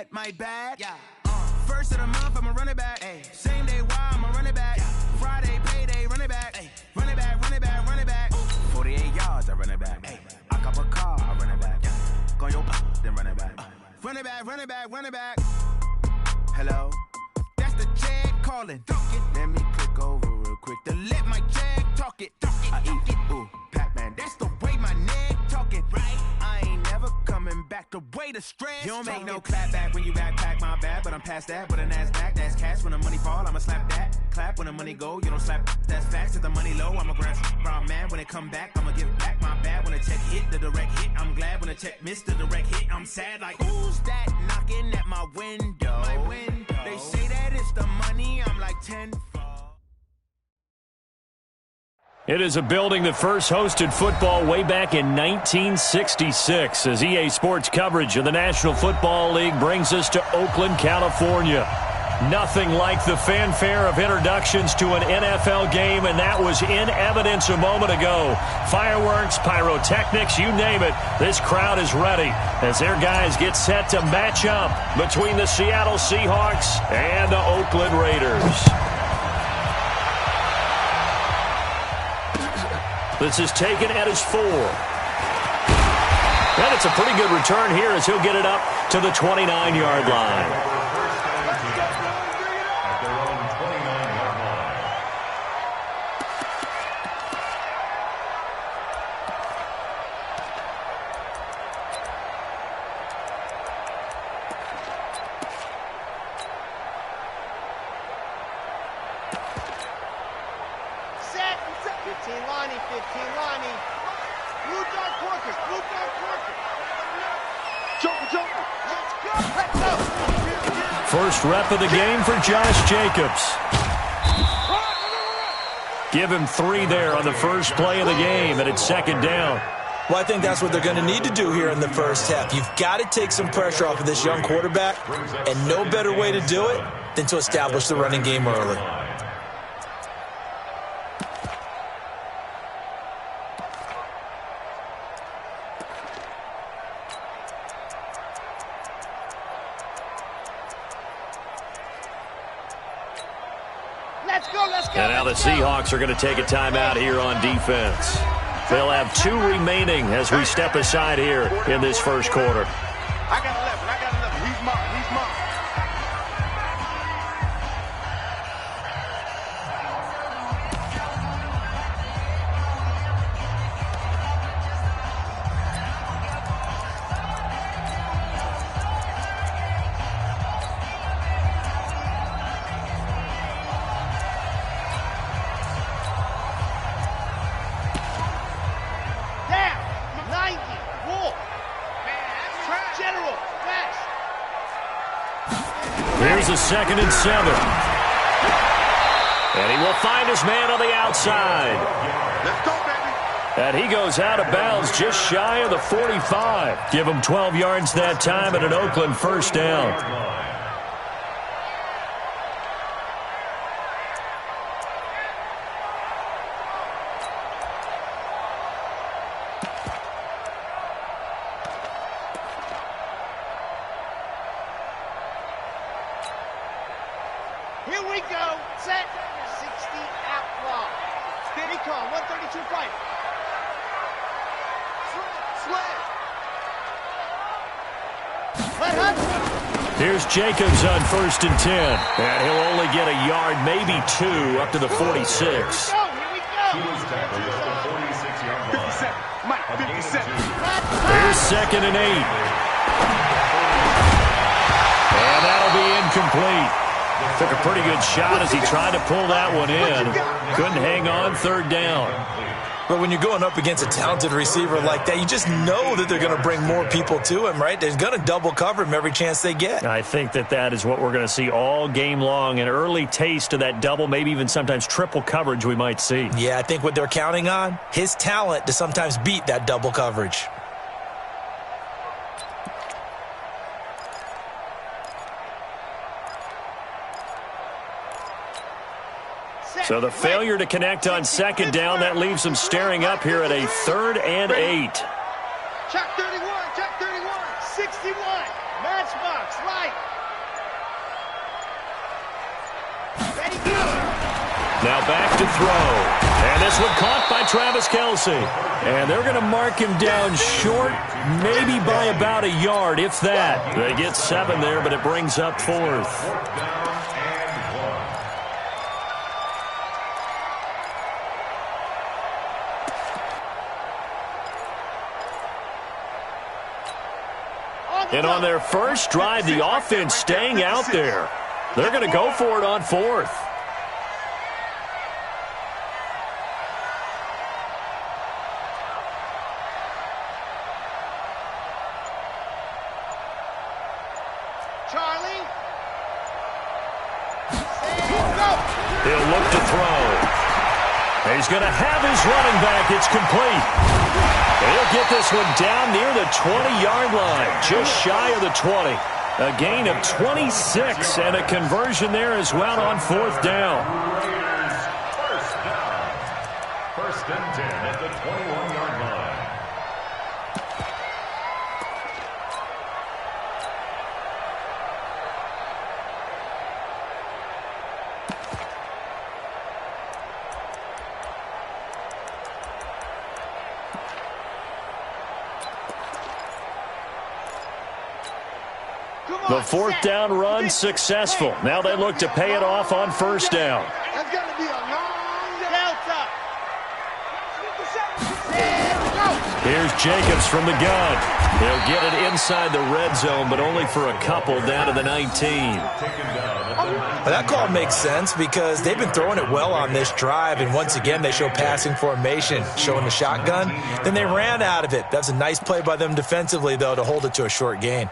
my bad. Yeah. First of the month, I'ma run it back. Ay. Same day, why I'ma run it back. Yeah. Friday, payday, run it back. Ay. Run it back, run it back, run it back. 48 yards, I run it back. Ay. I cop a car, I run it back. Yeah. Go your then run it back. Run it back, run it back, run it back. Hello? That's the check calling. Let me click over real quick to let my check talk it. I eat it, ooh, Pac-Man. That's the way my neck talking. Right? I ain't never coming back the way the stress. You don't make no clap back when you backpack, my bad. But I'm past that with a NASDAQ. That's cash when the money fall, I'ma slap that. Clap when the money go, you don't slap. That's facts. If the money low, I'ma grab brown man. When it come back, I'ma give back my bad. When the check hit, the direct hit. I'm glad when the check missed the direct hit. I'm sad like, who's that knocking at my window? My window. They say that it's the money, I'm like 10. It is a building that first hosted football way back in 1966 as EA Sports coverage of the National Football League brings us to Oakland, California. Nothing like the fanfare of introductions to an NFL game, and that was in evidence a moment ago. Fireworks, pyrotechnics, you name it. This crowd is ready as their guys get set to match up between the Seattle Seahawks and the Oakland Raiders. This is taken at his 4. And it's a pretty good return here as he'll get it up to the 29-yard line. First rep of the game for Josh Jacobs. Give him 3 there on the first play of the game, and it's second down. Well, I think that's what they're going to need to do here in the first half. You've got to take some pressure off of this young quarterback, and no better way to do it than to establish the running game early. And now the Seahawks are going to take a timeout here on defense. They'll have 2 remaining as we step aside here in this first quarter. I got 11. He's marked. Here's a 2nd and 7. And he will find his man on the outside. Let's go, baby. And he goes out of bounds just shy of the 45. Give him 12 yards that time and an Oakland first down. Here we go. Set. 60 out long. Steady calm. 132 fight. Slam. Here's Jacobs on 1st and 10. And he'll only get a yard, maybe 2, up to the 46. Here we go. Mike, 57. Here's 2nd and 8. And that'll be incomplete. Took a pretty good shot as he tried to pull that one in. Couldn't hang on, 3rd down. But when you're going up against a talented receiver like that, you just know that they're going to bring more people to him, right? They're going to double cover him every chance they get. I think that is what we're going to see all game long. An early taste of that double, maybe even sometimes triple coverage we might see. Yeah, I think what they're counting on, his talent to sometimes beat that double coverage. So the failure to connect on 2nd down, that leaves them staring up here at a 3rd and 8. Check 31, check 31, 61. Matchbox, right. Ready, go. Now back to throw. And this one caught by Travis Kelce. And they're going to mark him down short, maybe by about a yard, if that. They get 7 there, but it brings up 4th. And on their first drive, the offense staying out there. They're going to go for it on 4th. Charlie. And go. He'll look to throw. He's going to have his running back. It's complete. He'll get this one down near the 20-yard line, just shy of the 20. A gain of 26 and a conversion there as well on 4th down. First and 10 at the 21-yard line. The 4th down run successful. Now they look to pay it off on 1st down. That's going to be a long delta. And go. Here's Jacobs from the gun. He'll get it inside the red zone, but only for a couple down to the 19. Well, that call makes sense because they've been throwing it well on this drive, and once again they show passing formation, showing the shotgun. Then they ran out of it. That's a nice play by them defensively, though, to hold it to a short gain.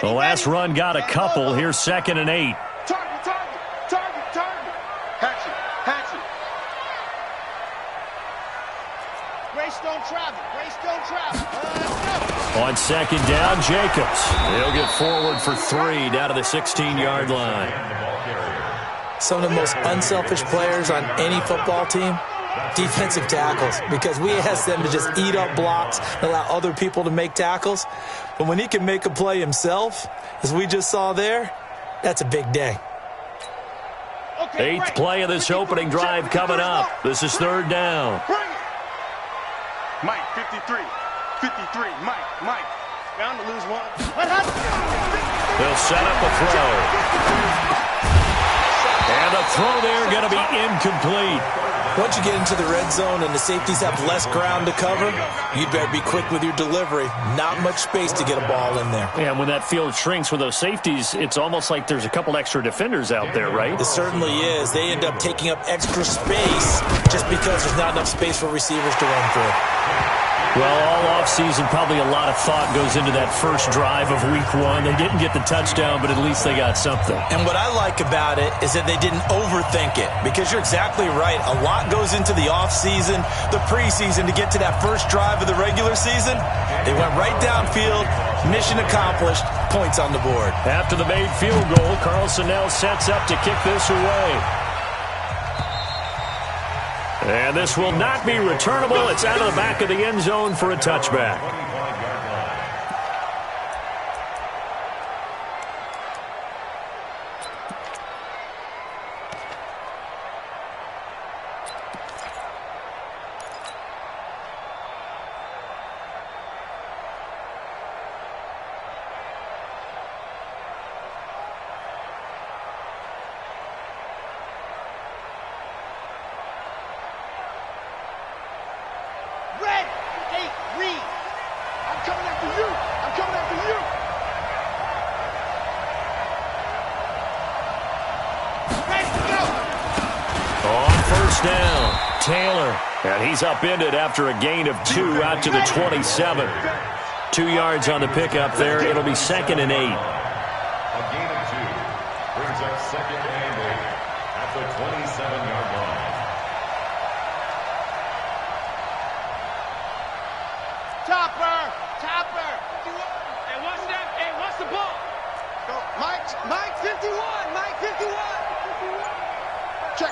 The last run got a couple. Here's 2nd and 8. Target, target, target, target. Hatchet, hatchet. Grace don't travel. Grace don't travel. Let's go. On 2nd down, Jacobs. He'll get forward for 3 down to the 16-yard line. Some of the most unselfish players on any football team, defensive tackles, because we ask them to just eat up blocks and allow other people to make tackles. But when he can make a play himself, as we just saw there, that's a big day. Okay, 8th play of this opening drive coming up. This is 3rd down. Bring it. Mike, 53. 53. Mike. Bound to lose one. What happened? They'll set up a throw. And the throw there going to be incomplete. Once you get into the red zone and the safeties have less ground to cover, you'd better be quick with your delivery. Not much space to get a ball in there. Yeah, when that field shrinks with those safeties, it's almost like there's a couple extra defenders out there, right? It certainly is. They end up taking up extra space just because there's not enough space for receivers to run through. Well, all offseason, probably a lot of thought goes into that first drive of Week 1. They didn't get the touchdown, but at least they got something. And what I like about it is that they didn't overthink it, because you're exactly right. A lot goes into the offseason, the preseason, to get to that first drive of the regular season. They went right downfield, mission accomplished, points on the board. After the made field goal, Carlson now sets up to kick this away. And this will not be returnable. It's out of the back of the end zone for a touchback. Down, Taylor, and he's upended after a gain of 2 out to the 27. 2 yards on the pickup there. It'll be 2nd and 8. A gain of 2 brings up 2nd and 8 at the 27-yard line. Topper. Hey, what's that? Hey, what's the ball? Go, Mike 51. Mike 51. Check.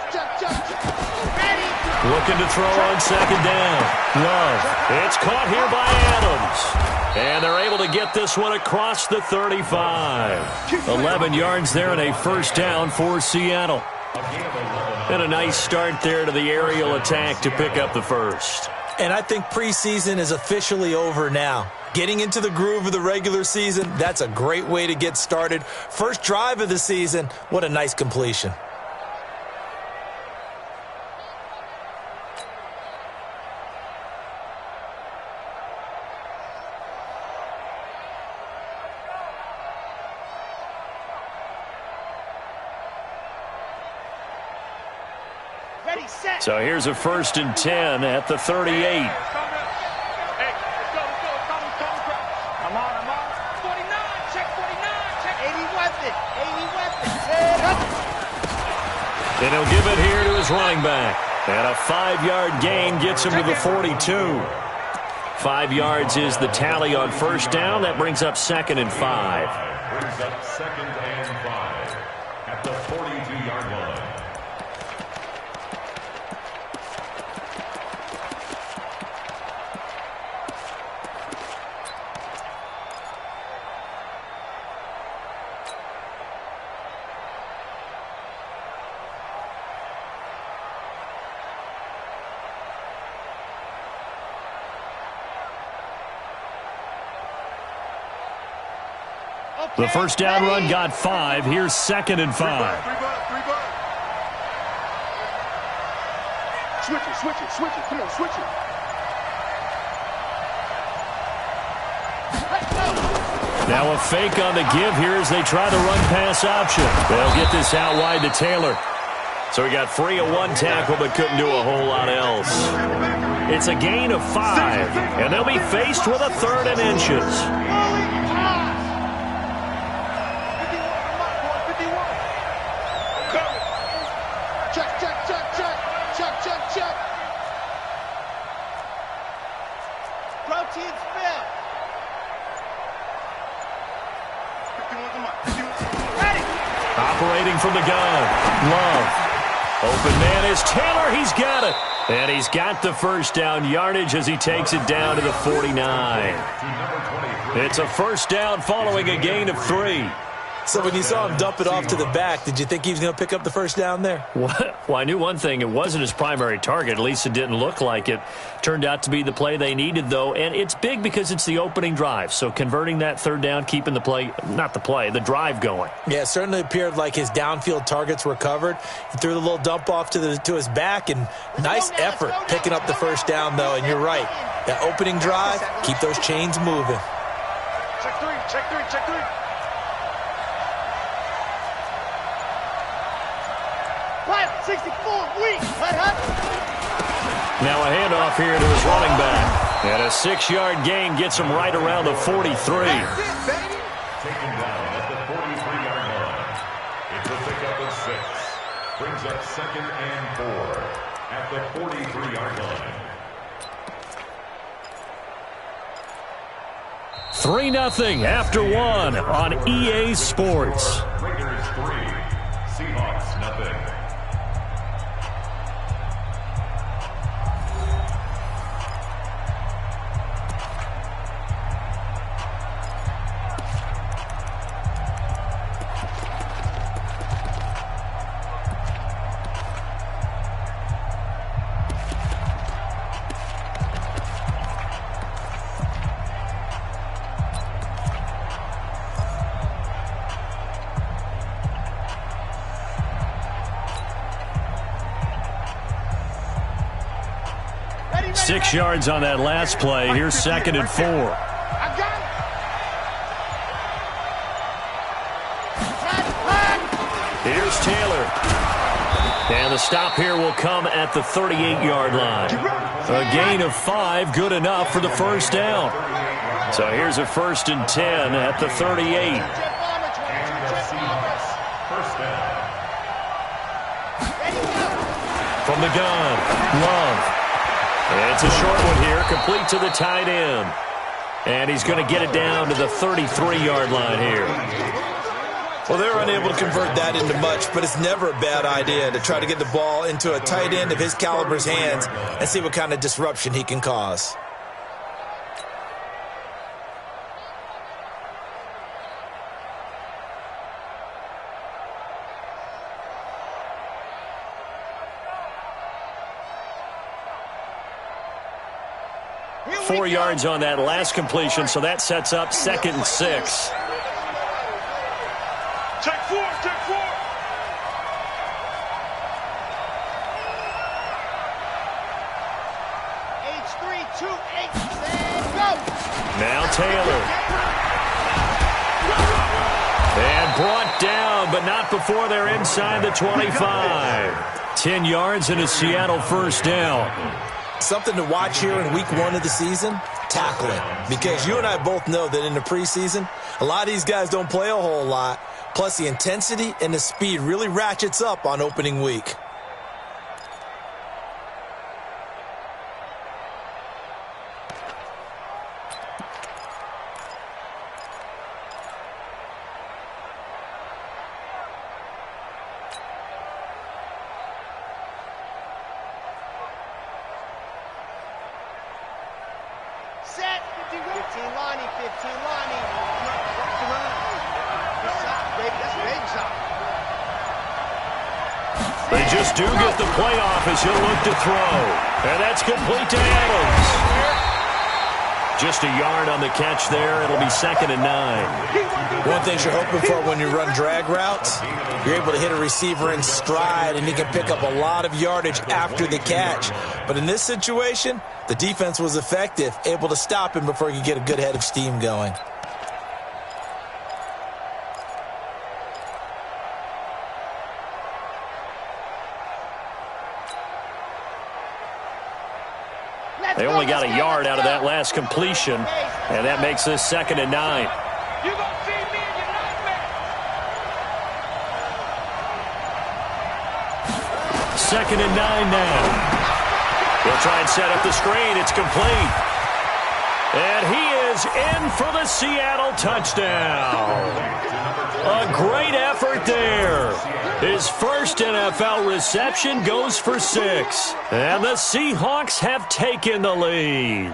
Ready. Looking to throw on second down. Love. It's caught here by Adams. And they're able to get this one across the 35. 11 yards there and a first down for Seattle. And a nice start there to the aerial attack to pick up the first. And I think preseason is officially over now. Getting into the groove of the regular season, that's a great way to get started. First drive of the season, what a nice completion. So here's a 1st and 10 at the 38. Hey, let's go. Come on. 49, check 49, check 80 weapons. And he'll give it here to his running back. And a 5-yard gain gets him to the 42. 5 yards is the tally on first down. That brings up 2nd and 5. Brings up 2nd and 5 at the 42-yard line. The first down run got 5. Here's 2nd and 5. Switch it. Come on, switch it. Now a fake on the give here as they try the run-pass option. They'll get this out wide to Taylor. So he got free of one tackle but couldn't do a whole lot else. It's a gain of 5, and they'll be faced with a 3rd and inches. Operating from the gun. Love. Open man is Taylor. He's got it. And he's got the first down yardage as he takes it down to the 49. It's a first down following a gain of 3. So when you saw him dump it off to the back, did you think he was going to pick up the first down there? Well, I knew one thing. It wasn't his primary target. At least it didn't look like it. Turned out to be the play they needed, though. And it's big because it's the opening drive. So converting that 3rd down, keeping the play, not the play, the drive going. Yeah, it certainly appeared like his downfield targets were covered. He threw the little dump off to his back, and nice effort picking up the first down, though. And you're right. That opening drive, keep those chains moving. Check three. Right, 64, weak. Now a handoff here to his running back. And a 6-yard gain gets him right around the 43. Taken down at the 43-yard line. It's a pickup of 6. Brings up 2nd and 4 at the 43-yard line. 3-0 after 1 on EA Sports. Raiders 3, Seahawks nothing. Six yards on that last play. Here's 2nd and 4. Here's Taylor. And the stop here will come at the 38-yard line. A gain of 5, good enough for the first down. So here's a 1st and 10 at the 38. From the gun, Love. And it's a short one here, complete to the tight end. And he's going to get it down to the 33-yard line here. Well, they're unable to convert that into much, but it's never a bad idea to try to get the ball into a tight end of his caliber's hands and see what kind of disruption he can cause. Four yards on that last completion, so that sets up 2nd and 6. Take four. H328, and go. Now Taylor. And brought down, but not before they're inside the 25. 10 yards and a Seattle first down. Something to watch here in week 1 of the season, tackling. Because you and I both know that in the preseason, a lot of these guys don't play a whole lot. Plus, the intensity and the speed really ratchets up on opening week. Set. 15 lining. Watch the run. Good shot, baby. That's a baby shot. They just do get the playoff as he'll look to throw. And that's complete to Adams. Just a yard on the catch there. It'll be 2nd and 9. One thing you're hoping for when you run drag routes, you're able to hit a receiver in stride and he can pick up a lot of yardage after the catch. But in this situation, the defense was effective, able to stop him before he could get a good head of steam going. They only got a yard out of that last completion, and that makes this 2nd and 9. You gonna see me in your nightmare. 2nd and 9 now. They'll try and set up the screen. It's complete. And he is in for the Seattle touchdown. A great effort there. His first NFL reception goes for 6. And the Seahawks have taken the lead.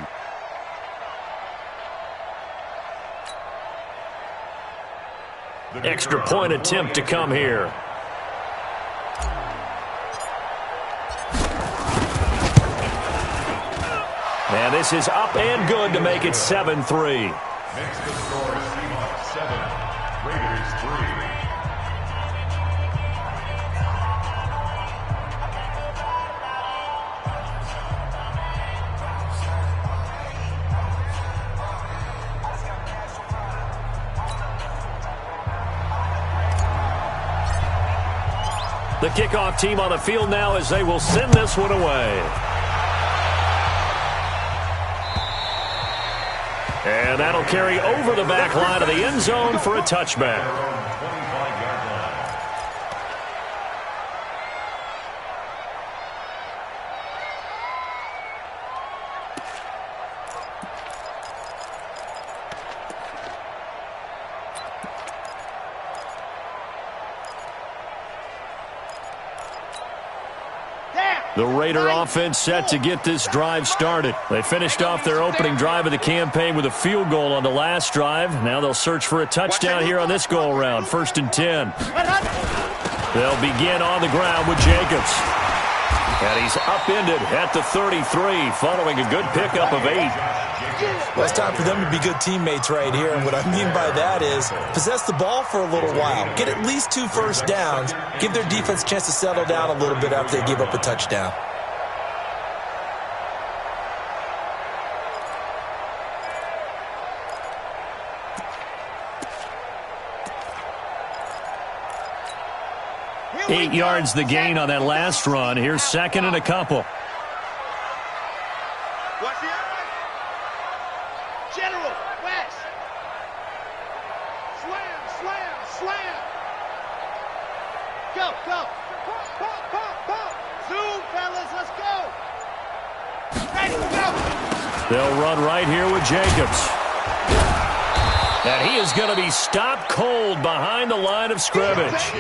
Extra point attempt to come here. And this is up and good to make it 7-3. Next to score, Seahawks 7, Raiders 3. The kickoff team on the field now as they will send this one away. And that'll carry over the back line of the end zone for a touchback. The Raider offense set to get this drive started. They finished off their opening drive of the campaign with a field goal on the last drive. Now they'll search for a touchdown here on this go-around, 1st and 10. They'll begin on the ground with Jacobs. And he's upended at the 33 following a good pickup of 8. Well, it's time for them to be good teammates right here. And what I mean by that is possess the ball for a little while. Get at least 2 first downs. Give their defense a chance to settle down a little bit after they give up a touchdown. Eight yards the gain on that last run. Here's 2nd and a couple. What's the other? General, West. Slam. Go. Pop. Zoom, fellas, let's go. Ready, go. They'll run right here with Jacobs. And he is going to be stopped cold behind the line of scrimmage.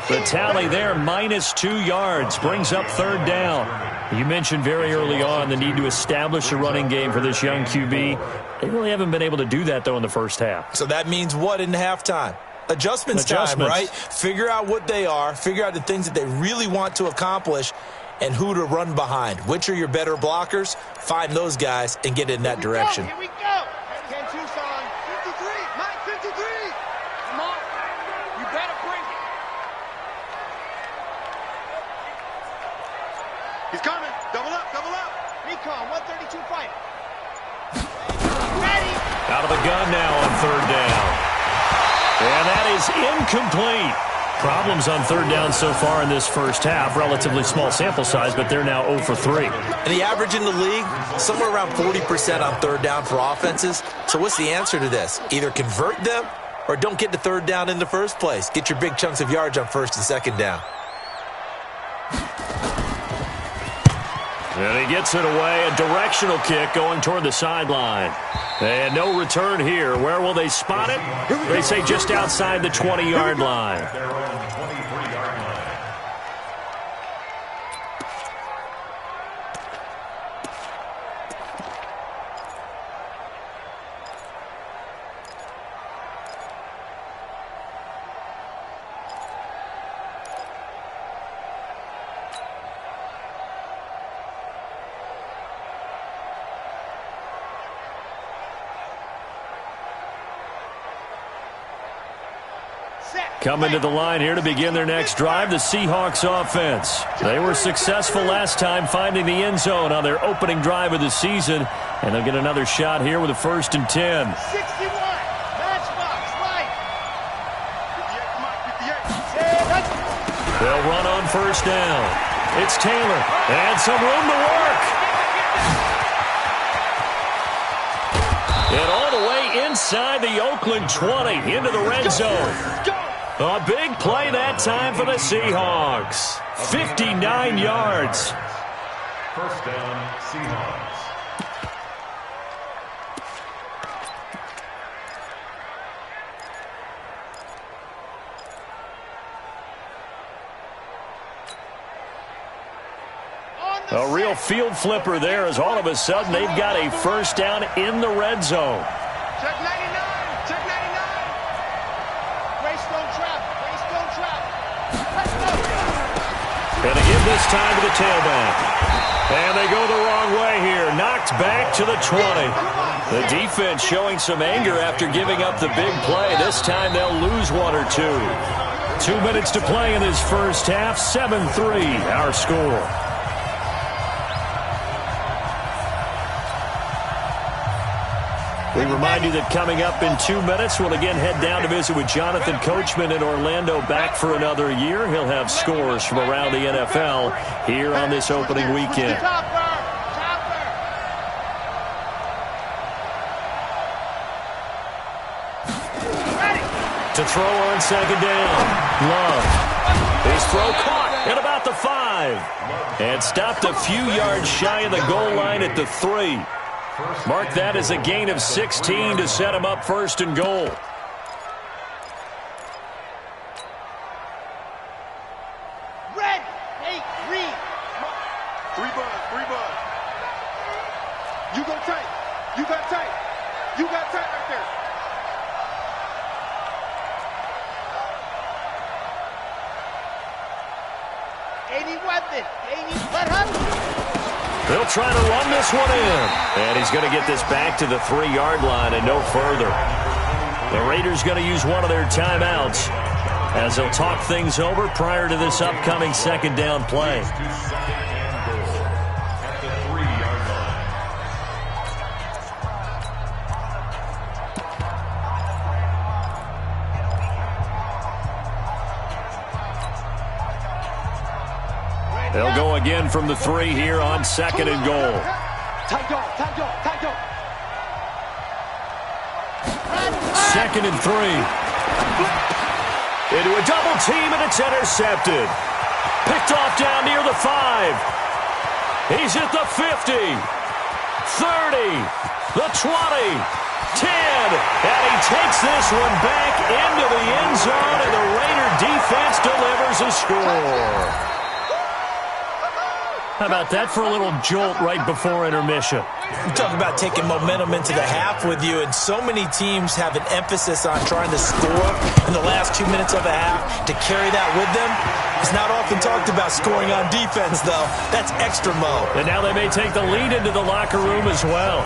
The tally there, -2 yards, brings up 3rd down. You mentioned very early on the need to establish a running game for this young QB. They really haven't been able to do that, though, in the first half. So that means what in halftime? Adjustments time, right? Figure out what they are, figure out the things that they really want to accomplish, and who to run behind. Which are your better blockers? Find those guys and get in that direction. Here we go. 10 Tucson. 53. Mike, 53. Come on. You better bring it. He's coming. Double up, double up. Recon, 132 fighter. Ready. Out of the gun now on 3rd down. And that is incomplete. Problems on 3rd down so far in this first half. Relatively small sample size, but they're now 0 for 3. And the average in the league, somewhere around 40% on 3rd down for offenses. So what's the answer to this? Either convert them or don't get to 3rd down in the first place. Get your big chunks of yards on 1st and 2nd down. And he gets it away. A directional kick going toward the sideline. And no return here. Where will they spot it? They say just outside the 20-yard line. Their own 23-yard line. Coming to the line here to begin their next drive, the Seahawks offense. They were successful last time finding the end zone on their opening drive of the season, and they'll get another shot here with a 1st and 10. 61. Matchbox. Right. 58. Come on, 58. They'll run on 1st down. It's Taylor, and some room to work. And all the way inside the Oakland 20 into the red zone. A big play that time for the Seahawks. 59 yards. 1st down, Seahawks. A real field flipper there as all of a sudden they've got a 1st down in the red zone. Check 99. Check 99. Greystone trap. Greystone trap. Let's go. Gonna give this time to the tailback. And they go the wrong way here. Knocked back to the 20. The defense showing some anger after giving up the big play. This time they'll lose 1 or 2. 2 minutes to play in this first half. 7-3 our score. We remind you that coming up in 2 minutes, we'll again head down to visit with Jonathan Coachman in Orlando, back for another year. He'll have scores from around the NFL here on this opening weekend. To throw on 2nd down. Love. His throw caught at about the 5. And stopped a few yards shy of the goal line at the 3. Mark that as a gain of 16 to set him up 1st and goal. Red, 8, read. 3 bud. You go tight. You got tight. You got tight right there. Weapon. Let him. They'll try to run this one in. And he's going to get this back to the 3-yard line and no further. The Raiders going to use one of their timeouts as they'll talk things over prior to this upcoming 2nd down play. They'll go again from the 3 here on 2nd and goal. Tight dog. 2nd and 3. Into a double team, and it's intercepted. Picked off down near the 5. He's at the 50. 30. The 20. And he takes this one back into the end zone, and the Raider defense delivers a score. How about that for a little jolt right before intermission? You talk about taking momentum into the half with you, and so many teams have an emphasis on trying to score in the last 2 minutes of a half. To carry that with them, it's not often talked about scoring on defense, though. That's extra mo. And now they may take the lead into the locker room as well.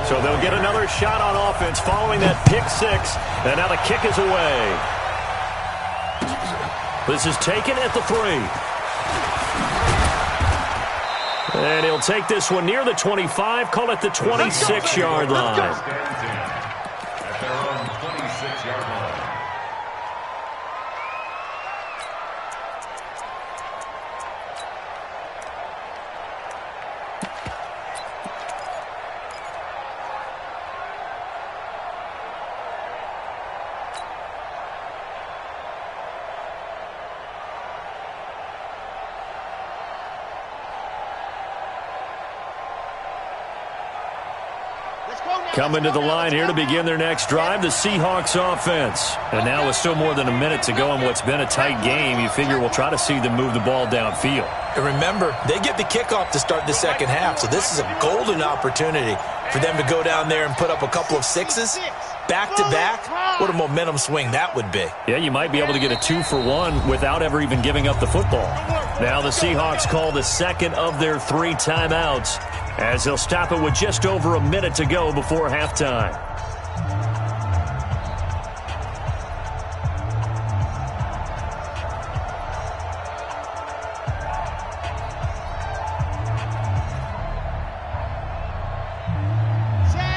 So they'll get another shot on offense following that pick six, and now the kick is away. This is taken at the 3. And he'll take this one near the 25, call it the 26-yard line. At their own 26-yard line. Coming to the line here to begin their next drive, the Seahawks offense. And now with still more than a minute to go in what's been a tight game, you figure we'll try to see them move the ball downfield. And remember, they get the kickoff to start the second half, so this is a golden opportunity for them to go down there and put up a couple of sixes back-to-back. What a momentum swing that would be. Yeah, you might be able to get a 2-for-1 without ever even giving up the football. Now the Seahawks call the second of their 3 timeouts, as they'll stop it with just over a minute to go before halftime.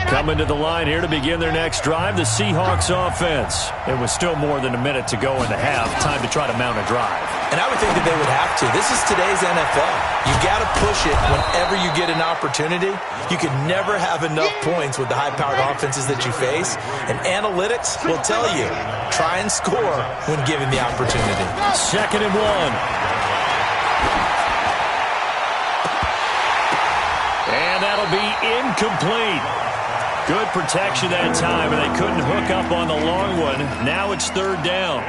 Coming to the line here to begin their next drive, the Seahawks offense. And with still more than a minute to go in the half, time to try to mount a drive. And I would think that they would have to. This is today's NFL. You got to push it whenever you get an opportunity. You can never have enough points with the high-powered offenses that you face. And analytics will tell you, try and score when given the opportunity. 2nd and 1. And that'll be incomplete. Good protection that time, and they couldn't hook up on the long one. Now it's 3rd down.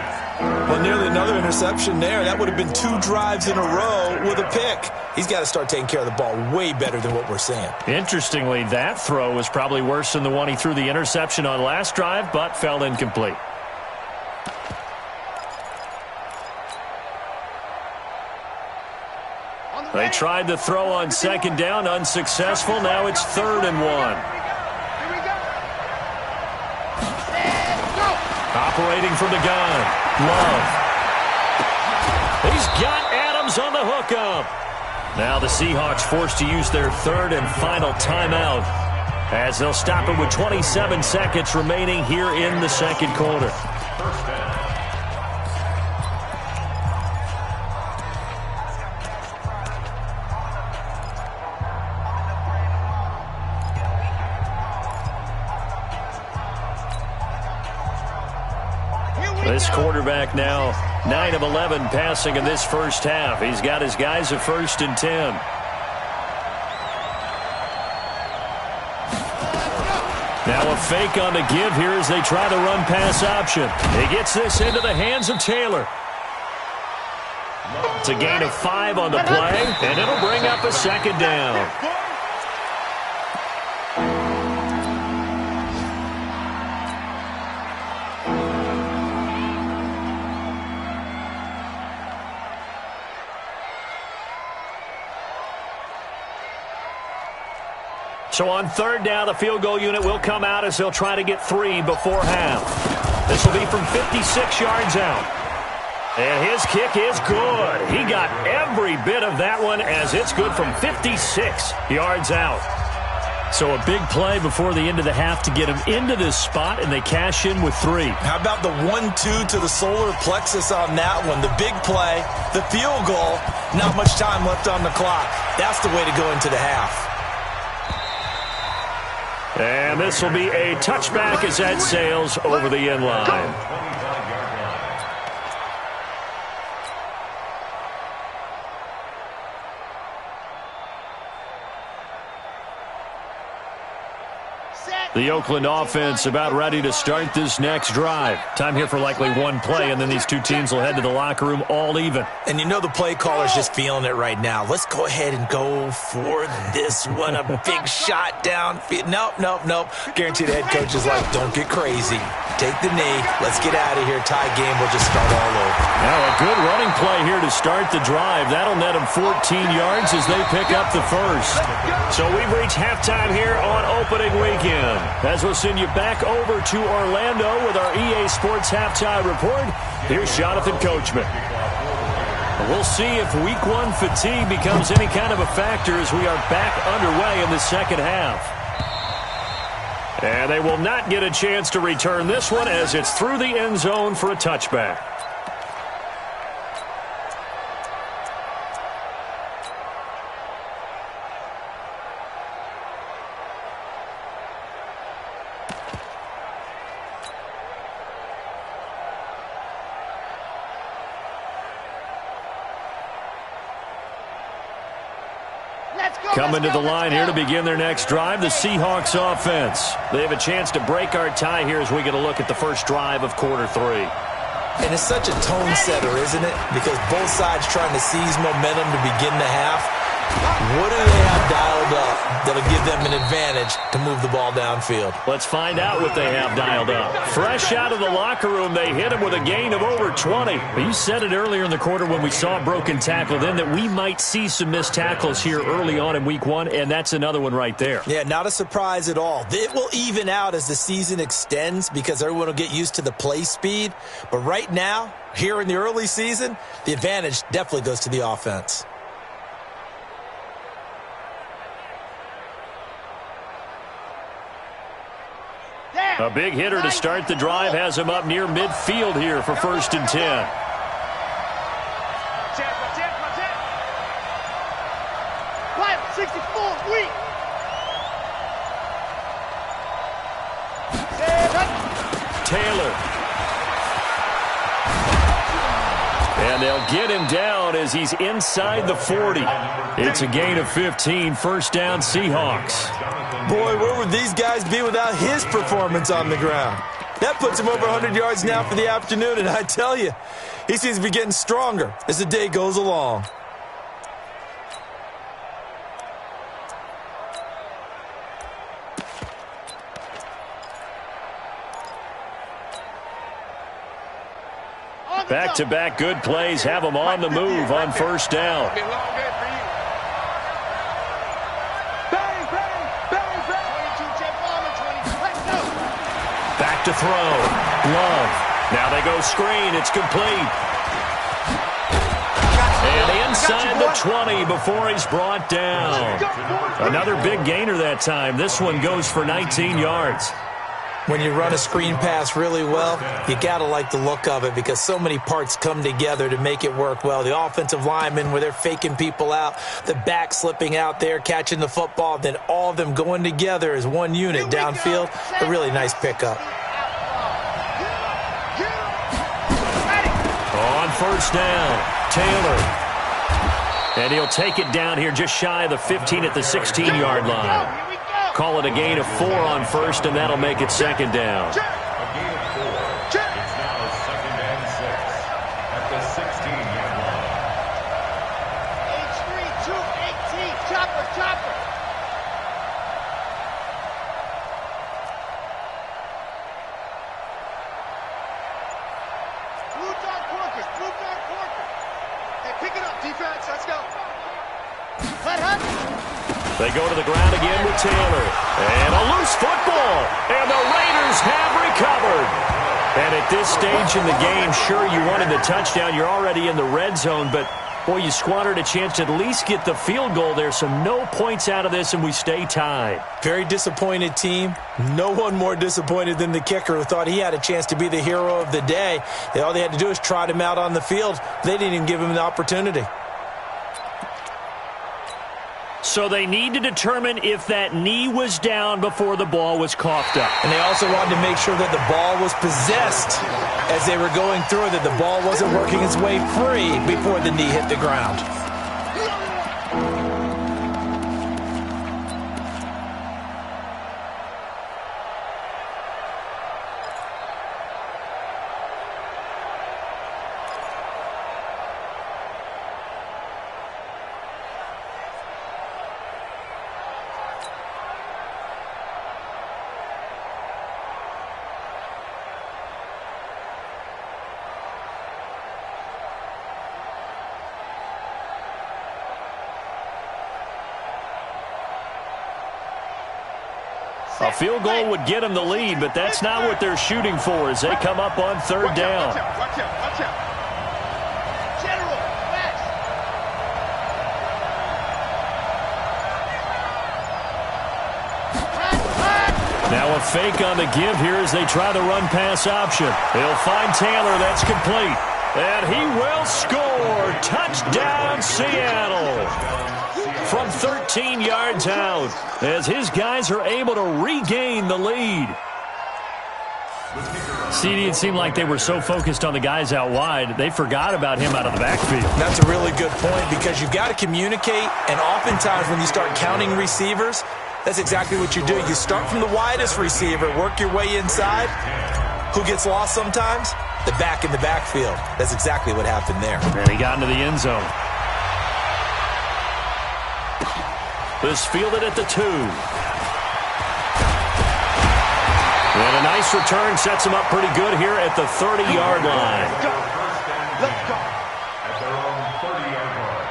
Well, nearly another interception there. That would have been 2 drives in a row with a pick. He's got to start taking care of the ball way better than what we're seeing. Interestingly, that throw was probably worse than the one he threw the interception on last drive, but fell incomplete. They tried the throw on 2nd down, unsuccessful. Now it's 3rd and 1. Operating from the gun, Love. He's got Adams on the hookup. Now the Seahawks forced to use their 3rd and final timeout, as they'll stop it with 27 seconds remaining here in the 2nd quarter. This quarterback now 9 of 11 passing in this first half. He's got his guys at 1st and 10. Now a fake on the give here as they try the run-pass option. He gets this into the hands of Taylor. It's a gain of 5 on the play, and it'll bring up a 2nd down. So on 3rd down, the field goal unit will come out as they'll try to get 3 before half. This will be from 56 yards out. And his kick is good. He got every bit of that one as it's good from 56 yards out. So a big play before the end of the half to get him into this spot, and they cash in with 3. How about the 1-2 to the solar plexus on that one? The big play, the field goal, not much time left on the clock. That's the way to go into the half. And this will be a touchback as that sails over the end line. The Oakland offense about ready to start this next drive. Time here for likely one play, and then these two teams will head to the locker room all even. And you know the play caller's just feeling it right now. Let's go ahead and go for this one. A big shot down. Nope. Guarantee the head coach is like, don't get crazy. Take the knee. Let's get out of here. Tie game. We'll just start all over. Now a good running play here to start the drive. That'll net them 14 yards as they pick up the first. So we've reached halftime here on opening weekend. As we'll send you back over to Orlando with our EA Sports Halftime Report, here's Jonathan Coachman. We'll see if Week 1 fatigue becomes any kind of a factor as we are back underway in the second half. And they will not get a chance to return this one as it's through the end zone for a touchback. Coming to the line here to begin their next drive, the Seahawks offense. They have a chance to break our tie here as we get a look at the first drive of quarter 3. And it's such a tone setter, isn't it? Because both sides trying to seize momentum to begin the half. What do they have dialed up that'll give them an advantage to move the ball downfield? Let's find out what they have dialed up. Fresh out of the locker room, they hit him with a gain of over 20. But you said it earlier in the quarter when we saw a broken tackle then that we might see some missed tackles here early on in Week 1, and that's another one right there. Yeah, not a surprise at all. It will even out as the season extends because everyone will get used to the play speed. But right now, here in the early season, the advantage definitely goes to the offense. A big hitter to start the drive has him up near midfield here for 1st and 10. Right, 64, weak. Taylor. And they'll get him down as he's inside the 40. It's a gain of 15, 1st down Seahawks. Boy, where would these guys be without his performance on the ground? That puts him over 100 yards now for the afternoon, and I tell you, he seems to be getting stronger as the day goes along. Back-to-back good plays have him on the move on 1st down. Back to throw. Love. Now they go screen. It's complete. And inside the 20 before he's brought down. Another big gainer that time. This one goes for 19 yards. When you run a screen pass really well, you got to like the look of it because so many parts come together to make it work well. The offensive linemen, where they're faking people out, the back slipping out there, catching the football, then all of them going together as one unit downfield. A really nice pickup. On 1st down, Taylor. And he'll take it down here just shy of the 15 at the 16-yard line. Call it a gain of 4 on 1st, and that'll make it 2nd down. A gain of 4. It's now 2nd and 6 at the 16-yard line. H3, 218, chopper. Blue dog Porkers. Hey, pick it up, defense. Let's go. Let her. They go to the ground again with Taylor. And a loose football. And the Raiders have recovered. And at this stage in the game, sure, you wanted the touchdown. You're already in the red zone. But, boy, you squandered a chance to at least get the field goal there. So no points out of this, and we stay tied. Very disappointed team. No one more disappointed than the kicker who thought he had a chance to be the hero of the day. All they had to do was trot him out on the field. They didn't even give him the opportunity. So they need to determine if that knee was down before the ball was coughed up. And they also wanted to make sure that the ball was possessed as they were going through, that the ball wasn't working its way free before the knee hit the ground. A field goal would get them the lead, but that's not what they're shooting for as they come up on third down. Watch out, watch out, watch out. General, fast. Now a fake on the give here as they try the run-pass option. They'll find Taylor. That's complete. And he will score. Touchdown, Seattle. From 13 yards out as his guys are able to regain the lead. CD, it seemed like they were so focused on the guys out wide, they forgot about him out of the backfield. That's a really good point because you've got to communicate, and oftentimes when you start counting receivers, that's exactly what you do. You start from the widest receiver, work your way inside. Who gets lost sometimes? The back in the backfield. That's exactly what happened there. And he got into the end zone. This fielded at the 2. And a nice return sets him up pretty good here at the 30-yard line. Let's go. Let's go. At their own 30-yard line.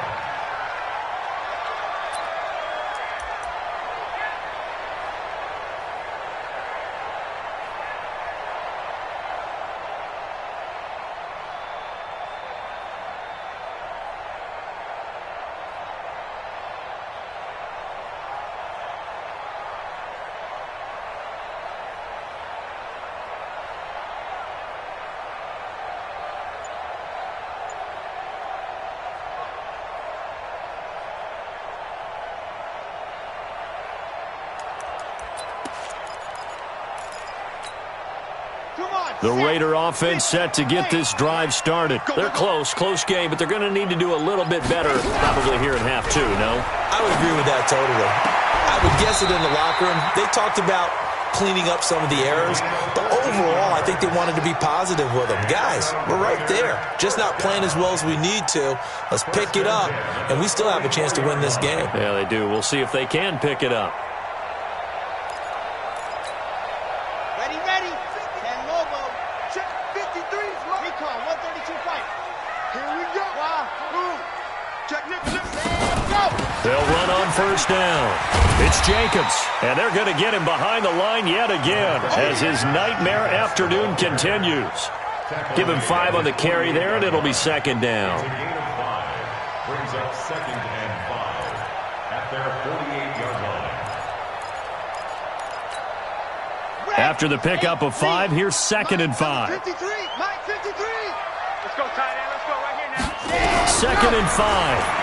The Raider offense set to get this drive started. They're close game, but they're going to need to do a little bit better probably here in half 2, no? I would agree with that totally. I would guess it in the locker room. They talked about cleaning up some of the errors, but overall, I think they wanted to be positive with them. Guys, we're right there. Just not playing as well as we need to. Let's pick it up, and we still have a chance to win this game. Yeah, they do. We'll see if they can pick it up. Ready, ready. 10 Lobo. Check 53's low. Recon, 132 fight. Here we go. Ooh. Check Nick. Let's go. They'll run on first down. It's Jacobs, and they're going to get him behind the line yet again as his nightmare afternoon continues. Give him 5 on the carry there, and it'll be second down. It's a gain of 5. Brings up 2nd and 5 at their 48-yard line. After the pickup of 5, here's 2nd and 5. 53. Mike 53. Let's go, tight end. Let's go right here now. 2nd and 5.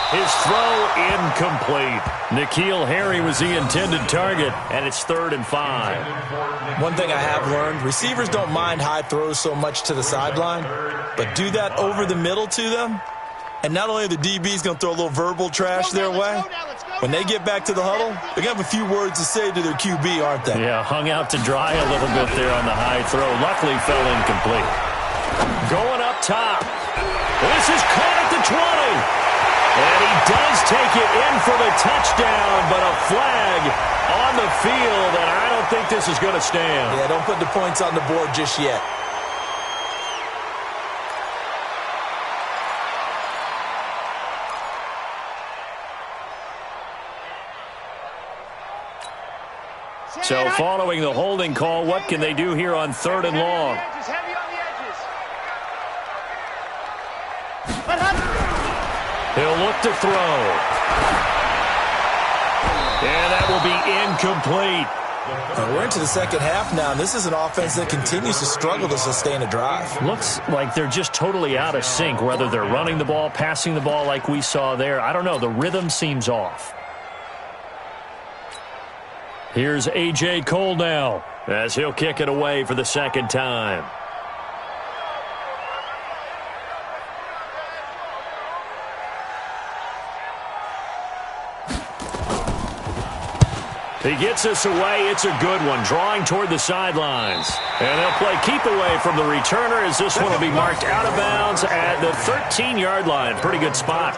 His throw incomplete. N'Keal Harry was the intended target, and it's 3rd and 5. One thing I have learned, receivers don't mind high throws so much to the sideline, but do that over the middle to them, and not only are the DBs going to throw a little verbal trash their way, when they get back to the huddle, they're going to have a few words to say to their QB, aren't they? Yeah, hung out to dry a little bit there on the high throw. Luckily fell incomplete. Going up top. This is caught at the 20. And he does take it in for the touchdown, but a flag on the field, and I don't think this is going to stand. Yeah, don't put the points on the board just yet. So following the holding call, what can they do here on 3rd and long? Heavy on the edges. He'll look to throw. And that will be incomplete. We're into the second half now, and this is an offense that continues to struggle to sustain a drive. Looks like they're just totally out of sync, whether they're running the ball, passing the ball like we saw there. I don't know. The rhythm seems off. Here's A.J. Cole now as he'll kick it away for the second time. He gets us away. It's a good one, drawing toward the sidelines. And they'll play keep away from the returner as this one will be marked out of bounds at the 13-yard line. Pretty good spot.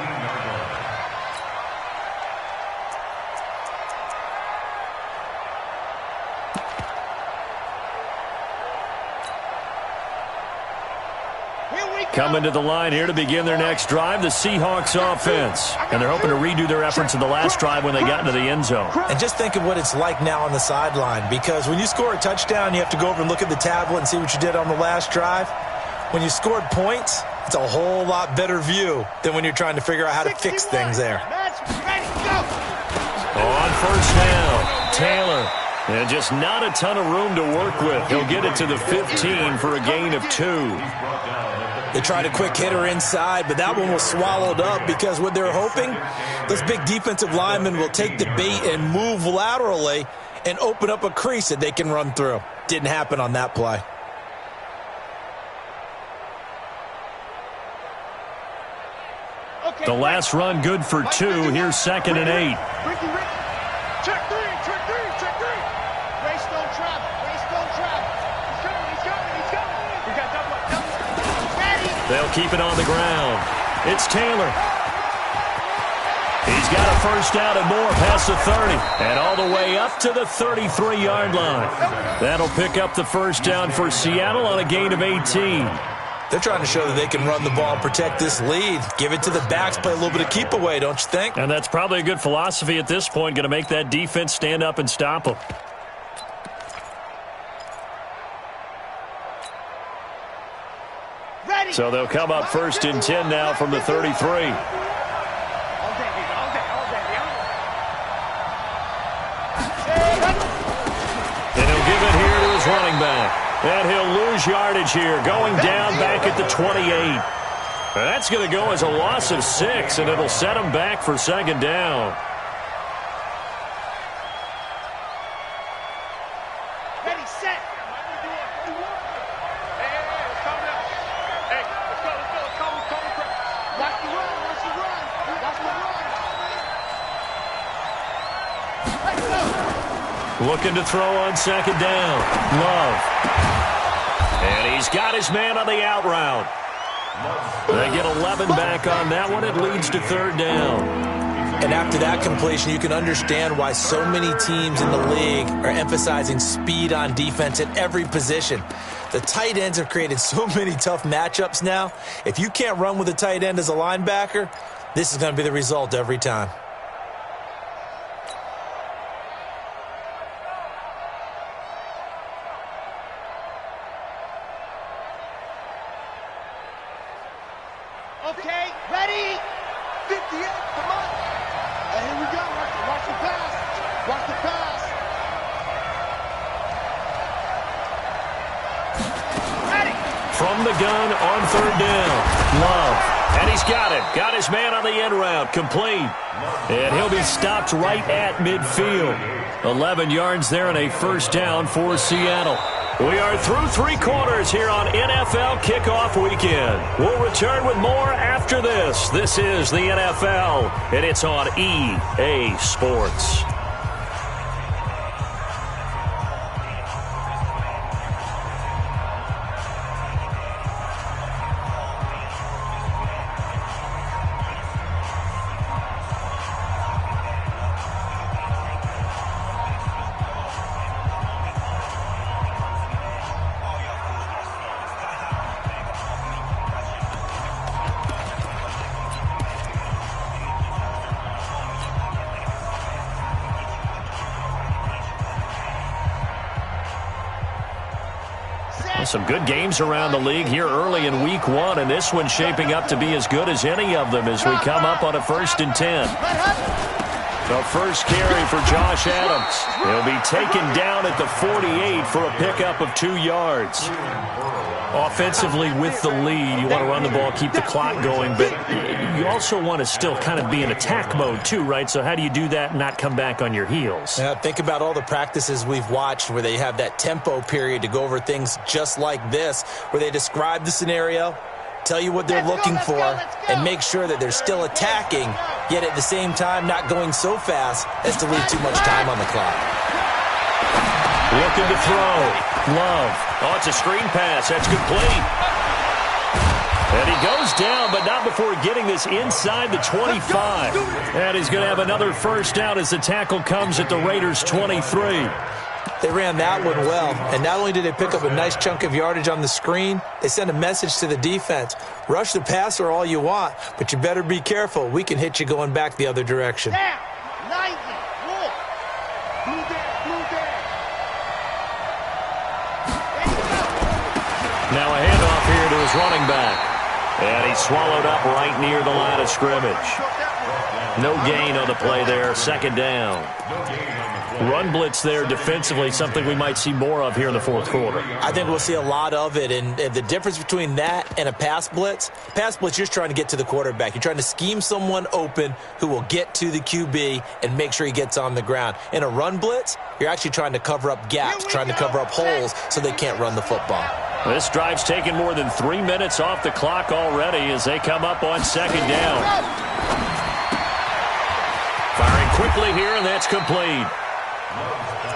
Coming to the line here to begin their next drive, the Seahawks offense. And they're hoping to redo their efforts in the last drive when they got into the end zone. And just think of what it's like now on the sideline, because when you score a touchdown, you have to go over and look at the tablet and see what you did on the last drive. When you scored points, it's a whole lot better view than when you're trying to figure out how to fix things there. On first down, Taylor. And just not a ton of room to work with. He'll get it to the 15 for a gain of 2. They tried a quick hitter inside, but that one was swallowed up because what they're hoping, those big defensive linemen will take the bait and move laterally and open up a crease that they can run through. Didn't happen on that play. The last run good for 2. Here's 2nd and 8. Check three. Race don't travel. He's coming. We got double. Ready. They'll keep it on the ground. It's Taylor. He's got a first down and more past the 30. And all the way up to the 33-yard line. That'll pick up the first down for Seattle on a gain of 18. They're trying to show that they can run the ball and protect this lead. Give it to the backs, play a little bit of keep away, don't you think? And that's probably a good philosophy at this point, going to make that defense stand up and stop them. Ready. So they'll come up 1st and 10 now from the 33. All day. And he'll give it here to his running back. And he'll lose yardage here, going down back at the 28. That's going to go as a loss of 6, and it'll set him back for 2nd down. Ready, set. Hey, let's calm down. Hey, let's go. Watch the run. Let's go. Looking to throw on 2nd down. Love. And he's got his man on the out route. They get 11 back on that one. It leads to 3rd down. And after that completion, you can understand why so many teams in the league are emphasizing speed on defense at every position. The tight ends have created so many tough matchups now. If you can't run with a tight end as a linebacker, this is going to be the result every time. Okay, ready. 58, come on. And here we go. Watch the pass. Ready. From the gun on 3rd down. Love. And he's got it. Got his man on the end route. Complete. And he'll be stopped right at midfield. 11 yards there and a first down for Seattle. We are through 3 quarters here on NFL Kickoff Weekend. We'll return with more after this. This is the NFL, and it's on EA Sports. Some good games around the league here early in week 1, and this one's shaping up to be as good as any of them as we come up on a 1st and 10. The first carry for Josh Adams. He'll be taken down at the 48 for a pickup of 2 yards. Offensively with the lead, you want to run the ball, keep the clock going, but you also want to still kind of be in attack mode too, right? So how do you do that and not come back on your heels? Yeah, think about all the practices we've watched where they have that tempo period to go over things just like this, where they describe the scenario, tell you what they're looking for, and make sure that they're still attacking, yet at the same time not going so fast as to leave too much time on the clock. Looking to throw. Love. Oh, it's a screen pass. That's complete. And he goes down, but not before getting this inside the 25. And he's going to have another first down as the tackle comes at the Raiders' 23. They ran that one well, and not only did they pick up a nice chunk of yardage on the screen, they sent a message to the defense. Rush the passer all you want, but you better be careful. We can hit you going back the other direction. Down. 90. Wolf. Blue there. Blue there. Now a handoff here to his running back. And he's swallowed up right near the line of scrimmage. No gain on the play there, second down. Run blitz there defensively, something we might see more of here in the fourth quarter. I think we'll see a lot of it, and the difference between that and a pass blitz, you're just trying to get to the quarterback. You're trying to scheme someone open who will get to the QB and make sure he gets on the ground. In a run blitz, you're actually trying to cover up gaps, trying to cover up holes so they can't run the football. This drive's taken more than 3 minutes off the clock already as they come up on second down. Firing quickly here, and that's complete.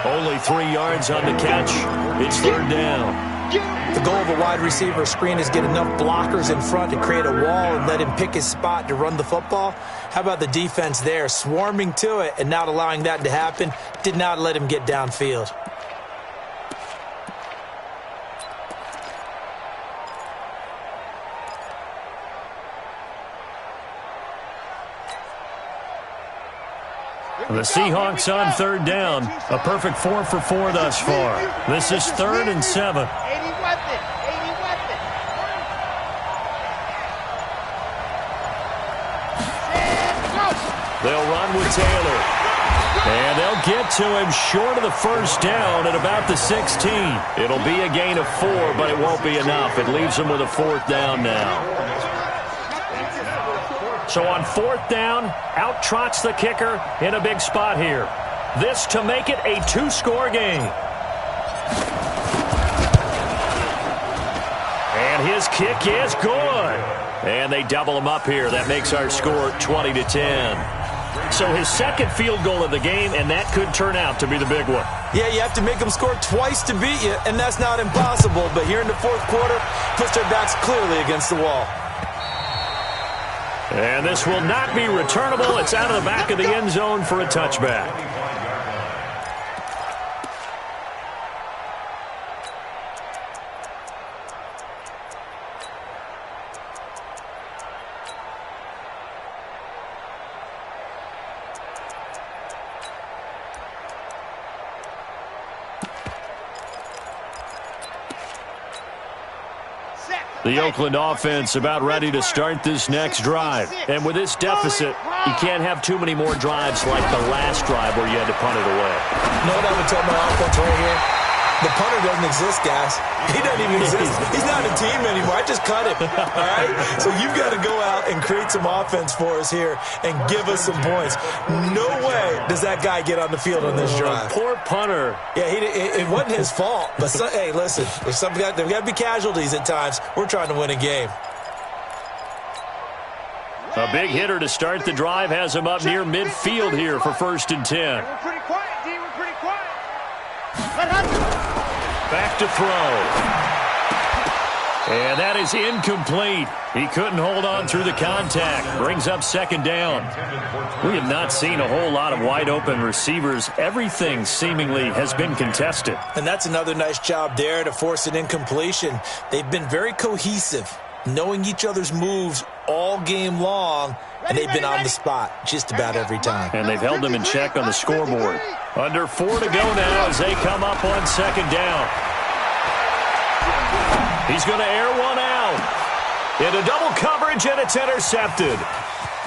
Only 3 yards on the catch. It's third down. The goal of a wide receiver screen is get enough blockers in front to create a wall and let him pick his spot to run the football. How about the defense there, swarming to it and not allowing that to happen? Did not let him get downfield. The Seahawks on third down. A perfect 4 for 4 thus far. This is 3rd and 7. 80 weapon. 80 weapon. They'll run with Taylor. And they'll get to him short of the first down at about the 16. It'll be a gain of 4, but it won't be enough. It leaves them with a 4th down now. So on 4th down, out trots the kicker in a big spot here. This to make it a 2-score game. And his kick is good. And they double him up here. That makes our score 20-10. So his second field goal of the game, and that could turn out to be the big one. Yeah, you have to make them score twice to beat you, and that's not impossible. But here in the fourth quarter, puts their backs clearly against the wall. And this will not be returnable. It's out of the back of the end zone for a touchback. The Oakland offense about ready to start this next drive. And with this deficit, you can't have too many more drives like the last drive where you had to punt it away. You know what I would tell my offense right here? The punter doesn't exist, guys. He doesn't even exist. He's not a team anymore. I just cut him, all right? So you've got to go out and create some offense for us here and give us some points. No way does that guy get on the field on this drive. Poor punter. Yeah, it wasn't his fault. But, hey, listen, there's got to be casualties at times. We're trying to win a game. A big hitter to start the drive has him up near midfield here for 1st and 10. We're pretty quiet, D. We're pretty quiet. Back to throw. And that is incomplete. He couldn't hold on through the contact. Brings up 2nd down. We have not seen a whole lot of wide-open receivers. Everything seemingly has been contested. And that's another nice job there to force an incompletion. They've been very cohesive, knowing each other's moves all game long, and they've been on the spot just about every time. And they've held them in check on the scoreboard. Under 4 to go now as they come up on 2nd down. He's going to air one out. Into double coverage, and it's intercepted.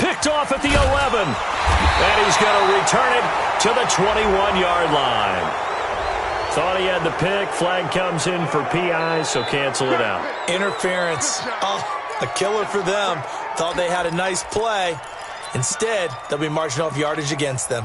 Picked off at the 11. And he's going to return it to the 21-yard line. Thought he had the pick. Flag comes in for PI, so cancel it out. Interference. Oh, a killer for them. Thought they had a nice play. Instead, they'll be marching off yardage against them.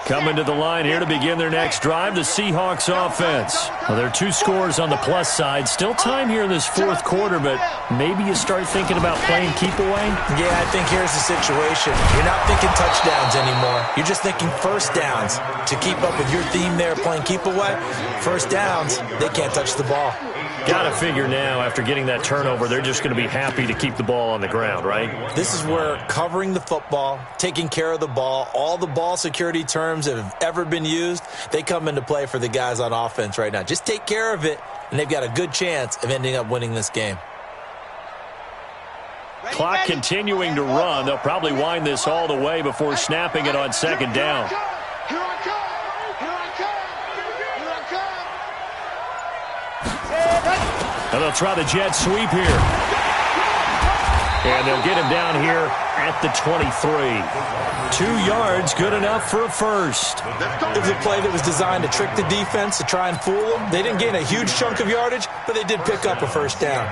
Coming to the line here to begin their next drive, the Seahawks offense. Well, there are 2 scores on the plus side. Still time here in this fourth quarter, but maybe you start thinking about playing keep away? Yeah, I think here's the situation. You're not thinking touchdowns anymore. You're just thinking first downs. To keep up with your theme there, playing keep away, first downs, they can't touch the ball. Got to figure now, after getting that turnover, they're just going to be happy to keep the ball on the ground, right? This is where covering the football, taking care of the ball, all the ball security terms that have ever been used, they come into play for the guys on offense right now. Just take care of it, and they've got a good chance of ending up winning this game. Clock continuing to run. They'll probably wind this all the way before snapping it on second down. And they'll try the jet sweep here. And they'll get him down here at the 23. 2 yards, good enough for a first. It was a play that was designed to trick the defense, to try and fool them. They didn't gain a huge chunk of yardage, but they did pick up a first down.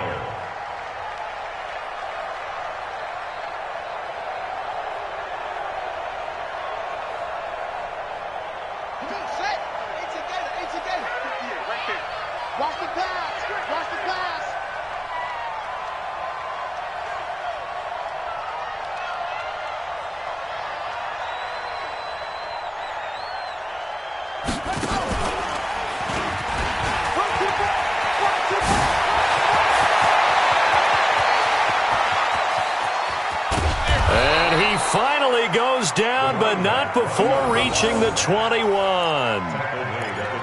Finally goes down, but not before reaching the 21.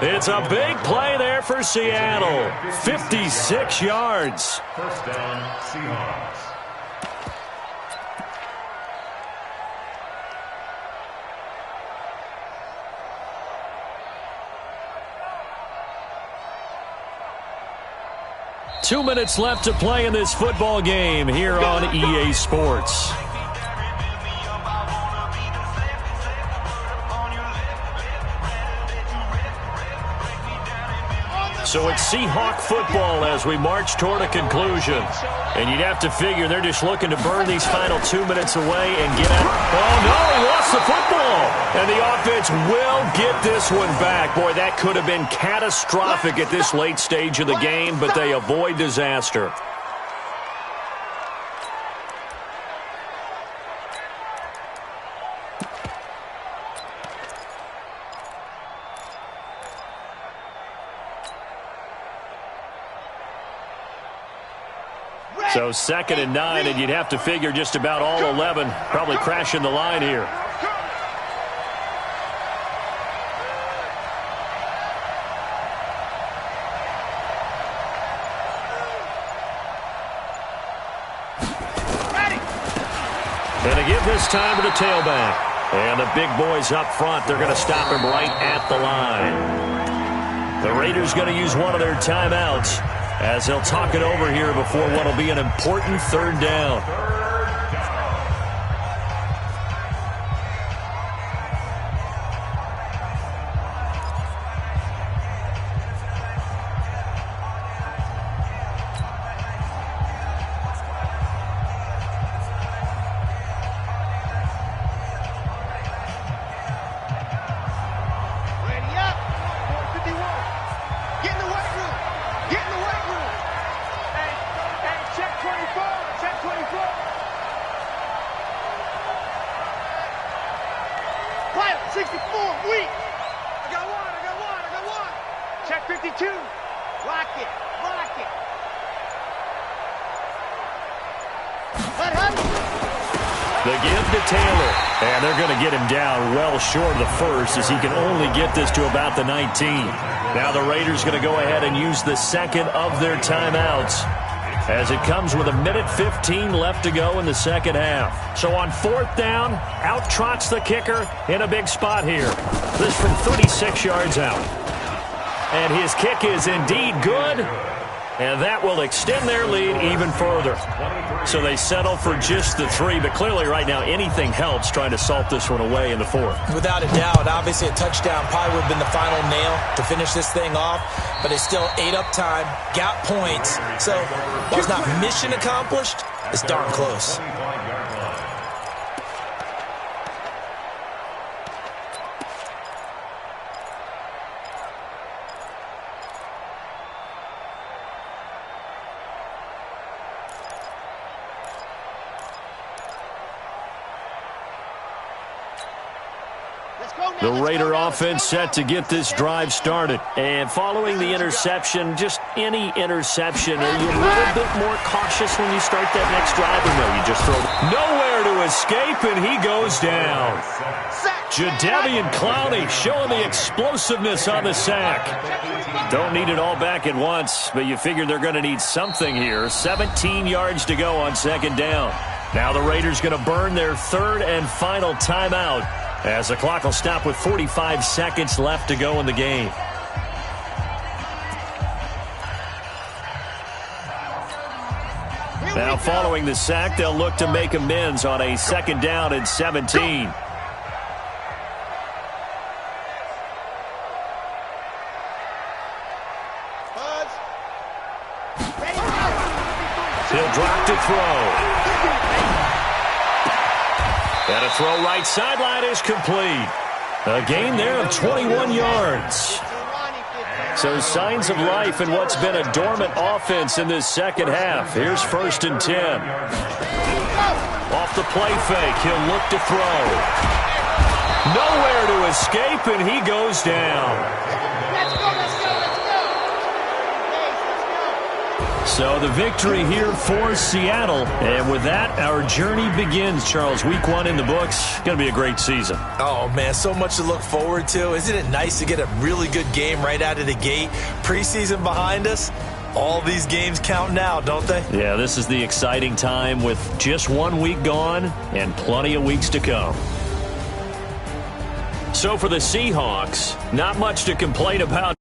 It's a big play there for Seattle. 56 yards. First down, Seahawks. Two minutes left to play in this football game here on EA Sports. So it's Seahawk football as we march toward a conclusion. And you'd have to figure they're just looking to burn these final 2 minutes away and get out. Oh, no, he lost the football. And the offense will get this one back. Boy, that could have been catastrophic at this late stage of the game, but they avoid disaster. So 2nd and 9, and you'd have to figure just about all 11 probably crashing the line here. And to give this time to the tailback. And the big boys up front, they're going to stop him right at the line. The Raiders going to use one of their timeouts as they'll talk it over here before what will be an important 3rd down. Short of the first, as he can only get this to about the 19. Now the Raiders going to go ahead and use the 2nd of their timeouts as it comes with 1:15 left to go in the 2nd half. So on 4th down, out trots the kicker in a big spot here. This from 36 yards out. And his kick is indeed good, and that will extend their lead even further. So they settle for just the 3, but clearly right now anything helps trying to salt this one away in the 4th. Without a doubt, obviously a touchdown probably would have been the final nail to finish this thing off, but it's still ate up time, got points. So while it's not mission accomplished, it's darn close. The Raider offense set to get this drive started. And following the interception, just any interception, are you a little bit more cautious when you start that next drive? Or no, you just throw nowhere to escape, and he goes down. Jadeveon Clowney showing the explosiveness on the sack. Don't need it all back at once, but you figure they're going to need something here. 17 yards to go on second down. Now the Raiders going to burn their third and final timeout, as the clock will stop with 45 seconds left to go in the game. Now following the sack, they'll look to make amends on a second down and 17. He'll drop to throw. And a throw right sideline is complete. A gain there of 21 yards. So signs of life in what's been a dormant offense in this second half. Here's 1st and 10. Off the play fake, he'll look to throw. Nowhere to escape, and he goes down. So the victory here for Seattle. And with that, our journey begins, Charles. Week 1 in the books. Going to be a great season. Oh, man, so much to look forward to. Isn't it nice to get a really good game right out of the gate? Preseason behind us. All these games count now, don't they? Yeah, this is the exciting time with just 1 week gone and plenty of weeks to come. So for the Seahawks, not much to complain about.